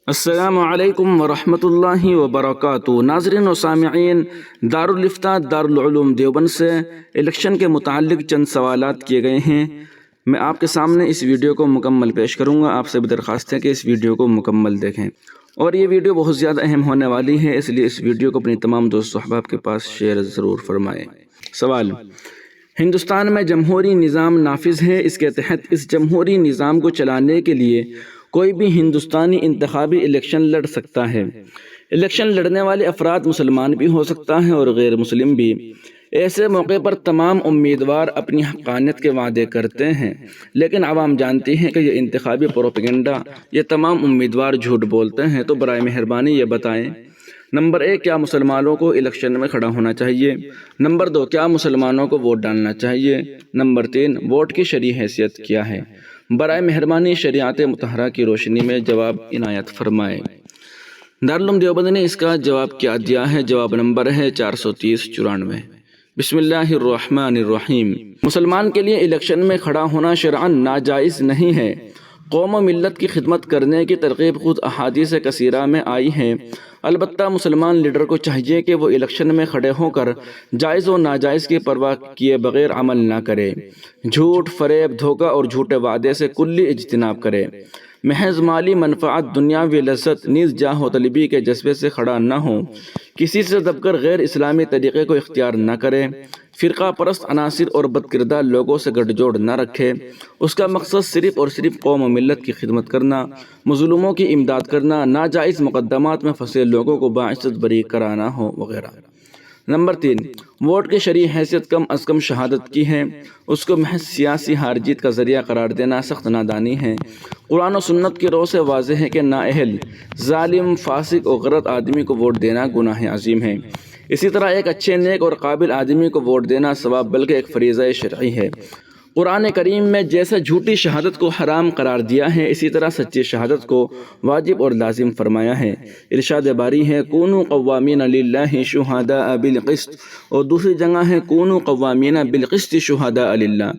السلام علیکم ورحمۃ اللہ وبرکاتہ۔ ناظرین و سامعین، دارالفتاء دارالعلوم دیوبند سے الیکشن کے متعلق چند سوالات کیے گئے ہیں۔ میں آپ کے سامنے اس ویڈیو کو مکمل پیش کروں گا۔ آپ سے بھی درخواست ہے کہ اس ویڈیو کو مکمل دیکھیں، اور یہ ویڈیو بہت زیادہ اہم ہونے والی ہے، اس لیے اس ویڈیو کو اپنی تمام دوست و احباب کے پاس شیئر ضرور فرمائیں۔ سوال: ہندوستان میں جمہوری نظام نافذ ہے، اس کے تحت اس جمہوری نظام کو چلانے کے لیے کوئی بھی ہندوستانی انتخابی الیکشن لڑ سکتا ہے۔ الیکشن لڑنے والے افراد مسلمان بھی ہو سکتا ہے اور غیر مسلم بھی۔ ایسے موقع پر تمام امیدوار اپنی حقانیت کے وعدے کرتے ہیں، لیکن عوام جانتی ہے کہ یہ انتخابی پروپیگنڈا، یہ تمام امیدوار جھوٹ بولتے ہیں۔ تو برائے مہربانی یہ بتائیں: نمبر 1، کیا مسلمانوں کو الیکشن میں کھڑا ہونا چاہیے؟ نمبر 2، کیا مسلمانوں کو ووٹ ڈالنا چاہیے؟ نمبر 3، ووٹ کی شرعی حیثیت کیا ہے؟ برائے مہربانی شریعت مطہرہ کی روشنی میں جواب عنایت فرمائیں۔ دارالعلوم دیوبند نے اس کا جواب کیا دیا ہے؟ جواب نمبر ہے 430-94۔ بسم اللہ الرحمن الرحیم۔ مسلمان کے لیے الیکشن میں کھڑا ہونا شرعاً ناجائز نہیں ہے۔ قوم و ملت کی خدمت کرنے کی ترغیب خود احادیث کثیرہ میں آئی ہے۔ البتہ مسلمان لیڈر کو چاہیے کہ وہ الیکشن میں کھڑے ہو کر جائز و ناجائز کی پرواہ کیے بغیر عمل نہ کرے، جھوٹ، فریب، دھوکہ اور جھوٹے وعدے سے کلی اجتناب کرے، محض مالی منفعت، دنیاوی لذت نیز جاہ و طلبی کے جذبے سے کھڑا نہ ہو، کسی سے دب کر غیر اسلامی طریقے کو اختیار نہ کرے، فرقہ پرست عناصر اور بد کردار لوگوں سے گٹھ جوڑ نہ رکھے، اس کا مقصد صرف اور صرف قوم و ملت کی خدمت کرنا، مظلوموں کی امداد کرنا، ناجائز مقدمات میں پھنسے لوگوں کو باعزت بری کرانا ہو، وغیرہ۔ نمبر 3، ووٹ کی شرعی حیثیت کم از کم شہادت کی ہے، اس کو محض سیاسی ہار جیت کا ذریعہ قرار دینا سخت نادانی ہے۔ قرآن و سنت کی رو سے واضح ہے کہ نااہل، ظالم، فاسق اور غلط آدمی کو ووٹ دینا گناہ عظیم ہے۔ اسی طرح ایک اچھے، نیک اور قابل آدمی کو ووٹ دینا ثواب بلکہ ایک فریضہ شرعی ہے۔ قرآن کریم میں جیسا جھوٹی شہادت کو حرام قرار دیا ہے، اسی طرح سچی شہادت کو واجب اور لازم فرمایا ہے۔ ارشاد باری ہے: کونوا قوامین للہ شہداء بالقسط، اور دوسری جگہ ہے: کونوا قوامین بالقسط شہداء للہ۔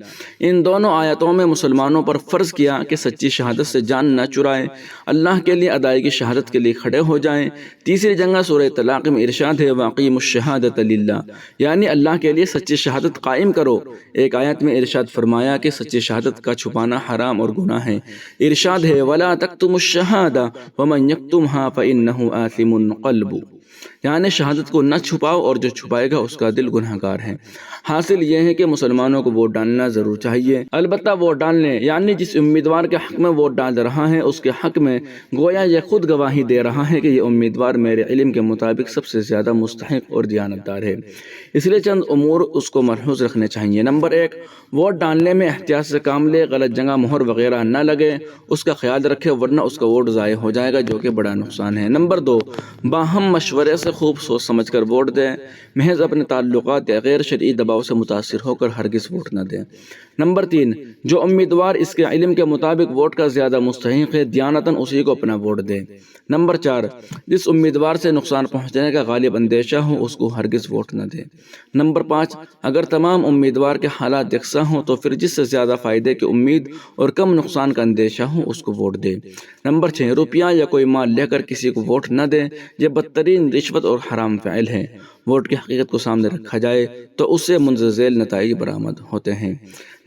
ان دونوں آیتوں میں مسلمانوں پر فرض کیا کہ سچی شہادت سے جان نہ چرائیں، اللہ کے لیے ادائیگی شہادت کے لیے کھڑے ہو جائیں۔ تیسری جگہ سورہ طلاق میں ارشاد ہے: واقیموا الشہادۃ للہ، یعنی اللہ کے لیے سچی شہادت قائم کرو۔ ایک آیت میں ارشاد فرمایا کہ سچی شہادت کا چھپانا حرام اور گناہ ہے۔ ارشاد ہے: وَلَا تَكْتُمُوا الشَّهَادَةَ وَمَنْ يَكْتُمْهَا فَإِنَّهُ آثِمٌ قَلْبُهُ، یعنی شہادت کو نہ چھپاؤ اور جو چھپائے گا اس کا دل گنہگار ہے۔ حاصل یہ ہے کہ مسلمانوں کو ووٹ ڈالنا ضرور چاہیے، البتہ ووٹ ڈالنے یعنی جس امیدوار کے حق میں ووٹ ڈال رہا ہے اس کے حق میں گویا یہ خود گواہی دے رہا ہے کہ یہ امیدوار میرے علم کے مطابق سب سے زیادہ مستحق اور دیانتدار ہے، اس لیے چند امور اس کو ملحوظ رکھنے چاہیے۔ نمبر 1، ووٹ ڈالنے میں احتیاط سے کام لے، غلط جگہ مہر وغیرہ نہ لگے، اس کا خیال رکھے ورنہ اس کا ووٹ ضائع ہو جائے گا، جو کہ بڑا نقصان ہے۔ نمبر 2، باہم مشورے سے خوب سوچ سمجھ کر ووٹ دیں، محض اپنے تعلقات یا غیر شرعی دباؤ سے متاثر ہو کر ہرگز ووٹ نہ دیں۔ نمبر 3، جو امیدوار اس کے علم کے مطابق ووٹ کا زیادہ مستحق ہے، دیانتاً اسی کو اپنا ووٹ دے۔ نمبر 4، جس امیدوار سے نقصان پہنچنے کا غالب اندیشہ ہو اس کو ہرگز ووٹ نہ دے۔ نمبر 5، اگر تمام امیدوار کے حالات یکساں ہوں تو پھر جس سے زیادہ فائدے کی امید اور کم نقصان کا اندیشہ ہو اس کو ووٹ دے۔ نمبر 6، روپیہ یا کوئی مال لے کر کسی کو ووٹ نہ دے، یہ بدترین رشوت اور حرام فعل ہے۔ ووٹ کی حقیقت کو سامنے رکھا جائے تو اس سے مندرجہ ذیل نتائج برآمد ہوتے ہیں۔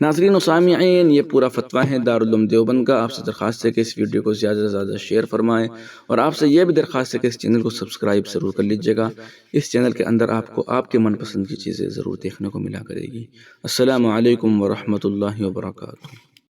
ناظرین و سامعین، یہ پورا فتویٰ ہے دارالعلوم دیوبند کا۔ آپ سے درخواست ہے کہ اس ویڈیو کو زیادہ سے زیادہ شیئر فرمائیں، اور آپ سے یہ بھی درخواست ہے کہ اس چینل کو سبسکرائب ضرور کر لیجیے گا۔ اس چینل کے اندر آپ کو آپ کے من پسند کی چیزیں ضرور دیکھنے کو ملا کرے گی۔ السلام علیکم ورحمۃ اللہ وبرکاتہ۔